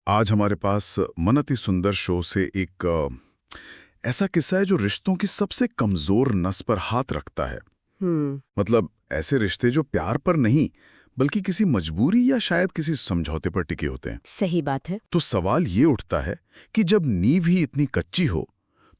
आज हमारे पास मन अति सुंदर शो से एक ऐसा किस्सा है जो रिश्तों की सबसे कमजोर नस पर हाथ रखता है। मतलब ऐसे रिश्ते जो प्यार पर नहीं बल्कि किसी मजबूरी या शायद किसी समझौते पर टिके होते हैं। सही बात है। तो सवाल ये उठता है कि जब नींव ही इतनी कच्ची हो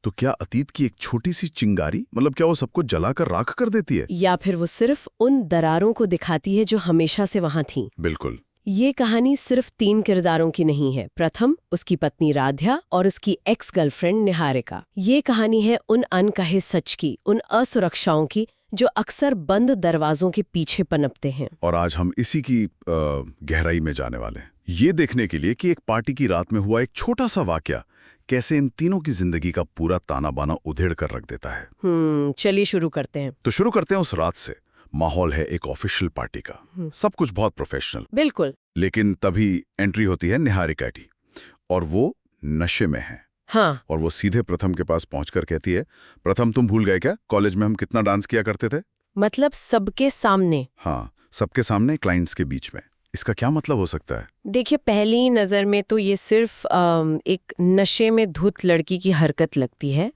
तो क्या अतीत की एक छोटी सी चिंगारी क्या वो सबको जलाकर राख कर देती है, या फिर वो सिर्फ उन दरारों को दिखाती है जो हमेशा से वहां थीं। बिल्कुल। ये कहानी सिर्फ 3 किरदारों की नहीं है। प्रथम, उसकी पत्नी राध्या और उसकी एक्स गर्लफ्रेंड निहारिका। ये कहानी है उन अनकहे सच की, उन असुरक्षाओं की जो अक्सर बंद दरवाजों के पीछे पनपते हैं। और आज हम इसी की गहराई में जाने वाले हैं, ये देखने के लिए कि एक पार्टी की रात में हुआ एक छोटा सा वाकया कैसे इन तीनों की जिंदगी का पूरा ताना बाना उधेड़ कर रख देता है। चलिए शुरू करते हैं। तो शुरू करते हैं उस रात से। माहौल है एक ऑफिशियल पार्टी का, सब कुछ बहुत प्रोफेशनल। बिल्कुल। लेकिन तभी एंट्री होती है निहारिका की, और वो नशे में है। हाँ। और वो सीधे प्रथम के पास पहुंचकर कहती है, प्रथम तुम भूल गए क्या कॉलेज में हम कितना डांस किया करते थे? मतलब सबके सामने? हाँ, सबके सामने, क्लाइंट्स के बीच में। इसका क्या मतलब हो सकता है? देखिए, पहली नजर में तो ये सिर्फ एक नशे में धुत लड़की की हरकत लगती है।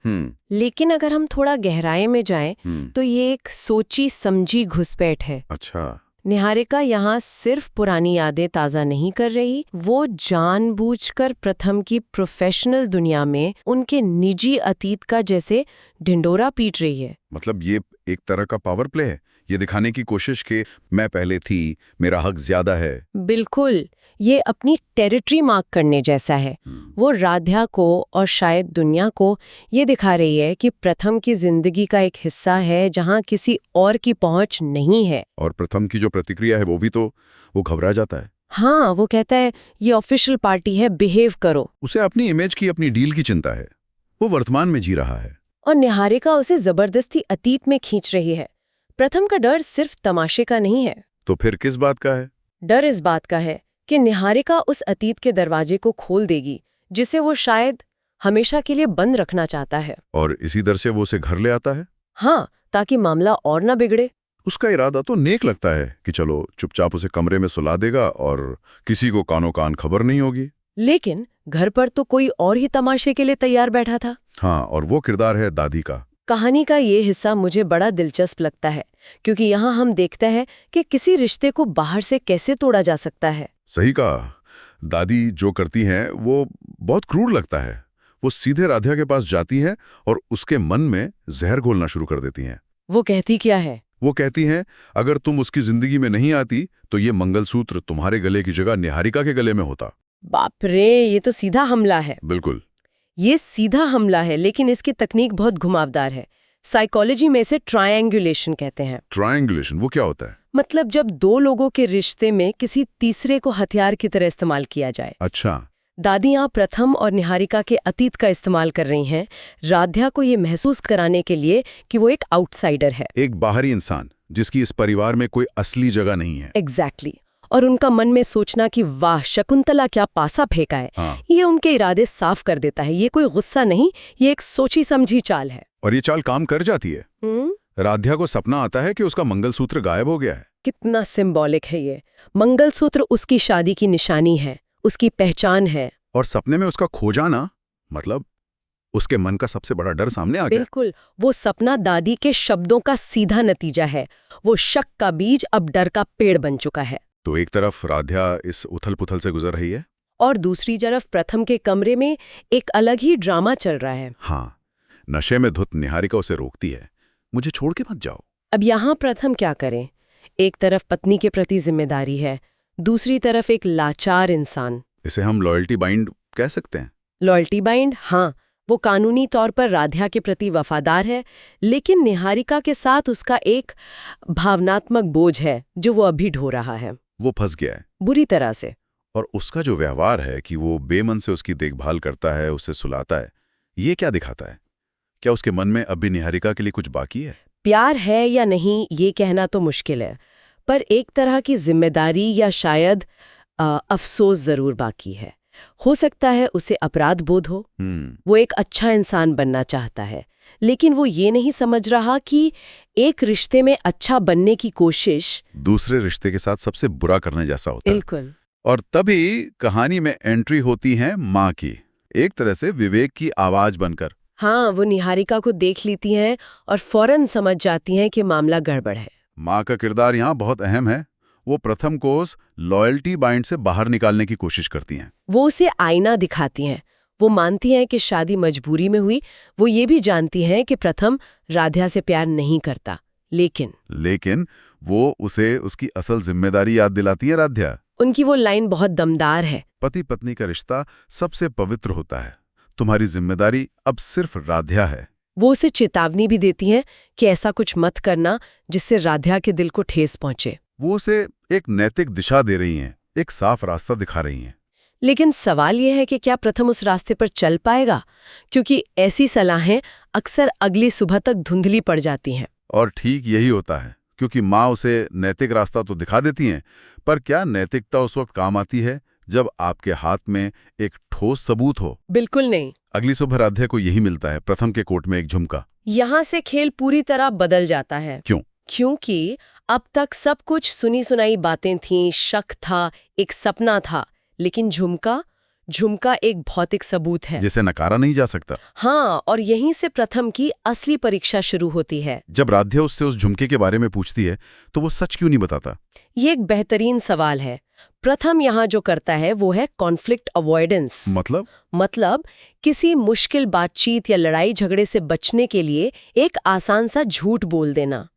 लेकिन अगर हम थोड़ा गहराई में जाएं तो ये एक सोची समझी घुसपैठ है। अच्छा। निहारिका यहाँ सिर्फ पुरानी यादें ताज़ा नहीं कर रही, वो जानबूझकर प्रथम की प्रोफेशनल दुनिया में उनके निजी अतीत का जैसे ढिंडोरा पीट रही है। मतलब ये एक तरह का पावर प्ले है, ये दिखाने की कोशिश कि मैं पहले थी, मेरा हक ज्यादा है। बिल्कुल, ये अपनी टेरिटरी मार्क करने जैसा है। वो राध्या को और शायद दुनिया को ये दिखा रही है कि प्रथम की जिंदगी का एक हिस्सा है जहाँ किसी और की पहुंच नहीं है। और प्रथम की जो प्रतिक्रिया है वो भी तो, वो घबरा जाता है। हाँ, वो कहता है ये ऑफिशियल पार्टी है, बिहेव करो। उसे अपनी इमेज की, अपनी डील की चिंता है। वो वर्तमान में जी रहा है और निहारिका उसे जबरदस्ती अतीत में खींच रही है। प्रथम का डर सिर्फ तमाशे का नहीं है। तो फिर किस बात का है? डर इस बात का है कि निहारिका उस अतीत के दरवाजे को खोल देगी जिसे वो शायद हमेशा के लिए बंद रखना चाहता है। और इसी डर से वो उसे घर ले आता है। हाँ, ताकि मामला और ना बिगड़े। उसका इरादा तो नेक लगता है कि चलो चुपचाप उसे कमरे में सुला देगा और किसी को कानो कान खबर नहीं होगी। लेकिन घर पर तो कोई और ही तमाशे के लिए तैयार बैठा था। हाँ, और वो किरदार है दादी का। कहानी का ये हिस्सा मुझे बड़ा दिलचस्प लगता है क्योंकि यहाँ हम देखते हैं कि किसी रिश्ते को बाहर से कैसे तोड़ा जा सकता है। सही कहा। दादी जो करती हैं वो बहुत क्रूर लगता है। वो सीधे राध्या के पास जाती हैं और उसके मन में जहर घोलना शुरू कर देती हैं। वो कहती क्या है? वो कहती हैं, अगर तुम उसकी जिंदगी में नहीं आती तो ये मंगलसूत्र तुम्हारे गले की जगह निहारिका के गले में होता। बाप रे, ये तो सीधा हमला है। बिल्कुल, ये सीधा हमला है, लेकिन इसकी तकनीक बहुत घुमावदार है। साइकोलॉजी में इसे ट्रायंगुलेशन कहते हैं। ट्रायंगुलेशन वो क्या होता है? मतलब जब दो लोगों के रिश्ते में किसी तीसरे को हथियार की तरह इस्तेमाल किया जाए। अच्छा। दादी यहाँ प्रथम और निहारिका के अतीत का इस्तेमाल कर रही हैं, राध्या को ये महसूस कराने के लिए कि वो एक आउटसाइडर है, एक बाहरी इंसान जिसकी इस परिवार में कोई असली जगह नहीं है। एग्जैक्टली। और उनका मन में सोचना कि वाह शकुंतला क्या पासा फेंका है, हाँ। ये उनके इरादे साफ कर देता है। ये कोई गुस्सा नहीं, ये एक सोची समझी चाल है। और ये चाल काम कर जाती है। राध्या को सपना आता है कि उसका मंगलसूत्र गायब हो गया है। कितना सिंबॉलिक है ये। मंगलसूत्र उसकी शादी की निशानी है, उसकी पहचान है। और सपने में उसका खो जाना मतलब उसके मन का सबसे बड़ा डर सामने आ गया। बिल्कुल, वो सपना दादी के शब्दों का सीधा नतीजा है। वो शक का बीज अब डर का पेड़ बन चुका है। तो एक तरफ राध्या इस उथल पुथल से गुजर रही है और दूसरी तरफ प्रथम के कमरे में एक अलग ही ड्रामा चल रहा है। हाँ, नशे में धुत निहारिका उसे रोकती है, मुझे छोड़ के मत जाओ। अब यहाँ प्रथम क्या करें? एक तरफ पत्नी के प्रति जिम्मेदारी है, दूसरी तरफ एक लाचार इंसान। इसे हम लॉयल्टी बाइंड कह सकते हैं। लॉयल्टी बाइंड, हाँ। वो कानूनी तौर पर राध्या के प्रति वफादार है, लेकिन निहारिका के साथ उसका एक भावनात्मक बोझ है जो वो अभी ढो रहा है। वो फंस गया है बुरी तरह से। और उसका जो व्यवहार है कि वो बेमन से उसकी देखभाल करता है, उसे सुलाता है, ये क्या दिखाता है? क्या उसके मन में अभी निहारिका के लिए कुछ बाकी है? प्यार है या नहीं ये कहना तो मुश्किल है, पर एक तरह की जिम्मेदारी या शायद अफसोस जरूर बाकी है। हो सकता है उसे अपराध बोध हो। वो एक अच्छा इंसान बनना चाहता है, लेकिन वो ये नहीं समझ रहा कि एक रिश्ते में अच्छा बनने की कोशिश दूसरे रिश्ते के साथ सबसे बुरा करने जैसा होता है। बिल्कुल। और तभी कहानी में एंट्री होती है माँ की, एक तरह से विवेक की आवाज बनकर। हाँ, वो निहारिका को देख लेती हैं और फौरन समझ जाती हैं कि मामला गड़बड़ है। माँ का किरदार यहाँ बहुत अहम है। वो प्रथम को उस लॉयल्टी बाइंड से बाहर निकालने की कोशिश करती हैं। वो उसे आईना दिखाती हैं। वो मानती हैं कि शादी मजबूरी में हुई। वो ये भी जानती हैं कि प्रथम राध्या से प्यार नहीं करता, लेकिन वो उसे उसकी असल जिम्मेदारी याद दिलाती है। राध्या, उनकी वो लाइन बहुत दमदार है। पति पत्नी का रिश्ता सबसे पवित्र होता है, तुम्हारी जिम्मेदारी अब सिर्फ राध्या है। वो उसे चेतावनी भी देती हैं कि ऐसा कुछ मत करना जिससे राध्या के दिल को ठेस पहुंचे। वो उसे एक नैतिक दिशा दे रही हैं, एक साफ रास्ता दिखा रही हैं। लेकिन सवाल यह है कि क्या प्रथम उस रास्ते पर चल पाएगा, क्योंकि ऐसी सलाहें अक्सर अगली सुबह तक धुंधली पड़ जाती हैं। और ठीक यही होता है, क्योंकि माँ उसे नैतिक रास्ता तो दिखा देती हैं, पर क्या नैतिकता उस वक्त काम आती है जब आपके हाथ में एक ठोस सबूत हो? बिल्कुल नहीं। अगली सुबह राध्या को यही मिलता है, प्रथम के कोट में एक झुमका। यहाँ से खेल पूरी तरह बदल जाता है। क्यों? क्योंकि अब तक सब कुछ सुनी सुनाई बातें थीं, शक था, एक सपना था, लेकिन झुमका एक भौतिक सबूत है जिसे नकारा नहीं जा सकता। हाँ, और यहीं से प्रथम की असली परीक्षा शुरू होती है। जब राध्या उससे उस झुमके के बारे में पूछती है तो वो सच क्यों नहीं बताता? ये एक बेहतरीन सवाल है। प्रथम यहाँ जो करता है वो है कॉन्फ्लिक्ट अवॉइडेंस। मतलब किसी मुश्किल बातचीत या लड़ाई झगड़े से बचने के लिए एक आसान सा झूठ बोल देना।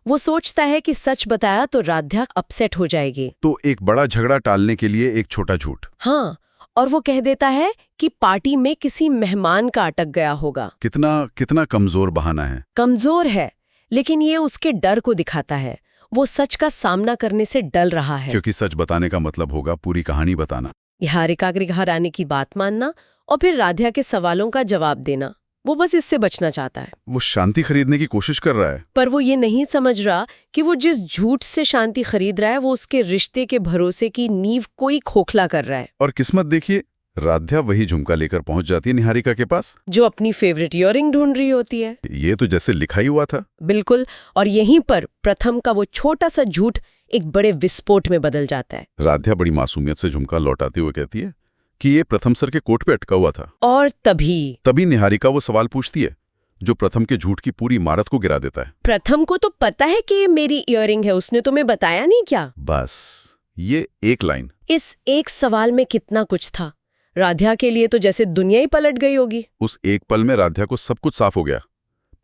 वो सोचता है कि सच बताया तो राध्या अपसेट हो जाएगी, तो एक बड़ा झगड़ा टालने के लिए एक छोटा झूठ। हाँ, और वो कह देता है कि पार्टी में किसी मेहमान का अटक गया होगा। कितना कमजोर बहाना है। कमजोर है, लेकिन ये उसके डर को दिखाता है। वो सच का सामना करने से डर रहा है, क्योंकि सच बताने का मतलब होगा पूरी कहानी बताना, निहारिका के घर आने की बात मानना और फिर राध्या के सवालों का जवाब देना। वो बस इससे बचना चाहता है। वो शांति खरीदने की कोशिश कर रहा है, पर वो ये नहीं समझ रहा कि वो जिस झूठ से शांति खरीद रहा है वो उसके रिश्ते के भरोसे की नींव को ही खोखला कर रहा है। और किस्मत देखिए, राध्या वही झुमका लेकर पहुंच जाती है निहारिका के पास, जो अपनी फेवरेट इयररिंग ढूंढ रही होती है। ये तो जैसे लिखा ही हुआ था। बिल्कुल, और यहीं पर प्रथम का वो छोटा सा झूठ एक बड़े विस्फोट में बदल जाता है। राध्या बड़ी मासूमियत से झुमका लौटाते हुए कहती है कि ये प्रथम सर के कोट पे अटका हुआ था। और तभी निहारिका वो सवाल पूछती है जो प्रथम के झूठ की पूरी इमारत को गिरा देता है। प्रथम को तो पता है कि ये मेरी इयररिंग है, उसने तुम्हें बताया नहीं क्या? बस ये एक लाइन, इस एक सवाल में कितना कुछ था। राध्या के लिए तो जैसे दुनिया ही पलट गई होगी। उस एक पल में राध्या को सब कुछ साफ हो गया।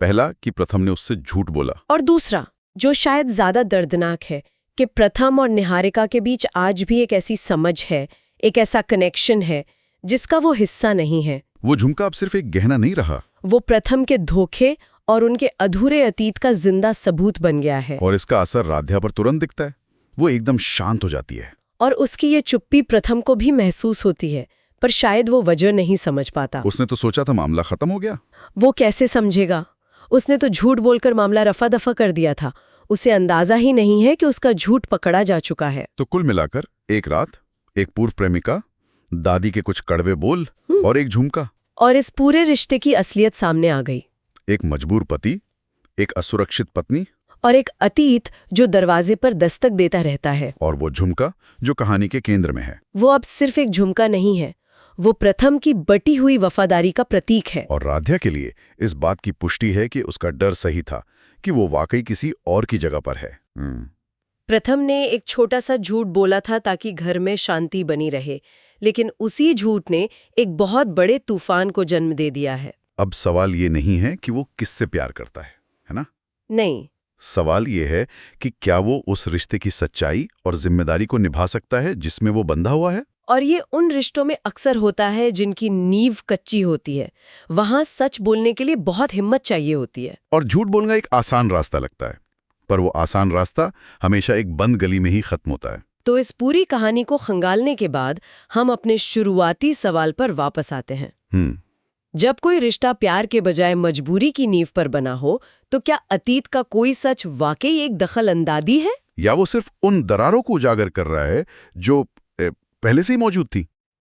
पहला कि प्रथम ने उससे झूठ बोला, और दूसरा जो शायद ज्यादा दर्दनाक है कि प्रथम और निहारिका के बीच आज भी एक ऐसी समझ है, एक ऐसा कनेक्शन है जिसका वो हिस्सा नहीं है। वो झुमका अब सिर्फ एक गहना नहीं रहा, वो प्रथम के धोखे और उनके अधूरे अतीत का जिंदा सबूत बन गया है। और इसका असर राध्या पर तुरंत दिखता है। वो एकदम शांत हो जाती है, और उसकी ये चुप्पी प्रथम को भी महसूस होती है, पर शायद वो वजह नहीं समझ पाता। उसने तो सोचा था मामला खत्म हो गया। वो कैसे समझेगा? उसने तो झूठ बोलकर मामला रफा दफा कर दिया था। उसे अंदाजा ही नहीं है कि उसका झूठ पकड़ा जा चुका है। तो कुल मिलाकर एक रात, एक पूर्व प्रेमिका, दादी के कुछ कड़वे बोल और एक झुमका, और इस पूरे रिश्ते की असलियत सामने आ गई। एक मजबूर पति, एक असुरक्षित पत्नी, और एक अतीत जो दरवाजे पर दस्तक देता रहता है। और वो झुमका जो कहानी के केंद्र में है। वो अब सिर्फ एक झुमका नहीं है, वो प्रथम की बटी हुई वफादारी का प्रतीक है। और राध्या के लिए इस बात की पुष्टि है कि उसका डर सही था, कि वो वाकई किसी और की जगह पर है। प्रथम ने एक छोटा सा झूठ बोला था ताकि घर में शांति बनी रहे, लेकिन उसी झूठ ने एक बहुत बड़े तूफान को जन्म दे दिया है। अब सवाल ये नहीं है कि वो किससे प्यार करता है ना? नहीं, सवाल ये है कि क्या वो उस रिश्ते की सच्चाई और जिम्मेदारी को निभा सकता है जिसमें वो बंधा हुआ है। और ये उन रिश्तों में अक्सर होता है जिनकी नींव कच्ची होती है। वहां सच बोलने के लिए बहुत हिम्मत चाहिए होती है। और झूठ बोलना एक आसान रास्ता लगता है, पर वो आसान रास्ता हमेशा एक बंद गली में ही खत्म होता है। तो इस पूरी कहानी को खंगालने के बाद हम अपने शुरुआती सवाल पर वापस आते हैं। जब कोई रिश्ता प्यार के बजाय मजबूरी की नींव पर बना हो, तो क्या अतीत का कोई सच वाकई एक दखल-अंदाजी है, या वो सिर्फ उन दरारों को उजागर कर रहा है जो पहले से ही मौजूद थी?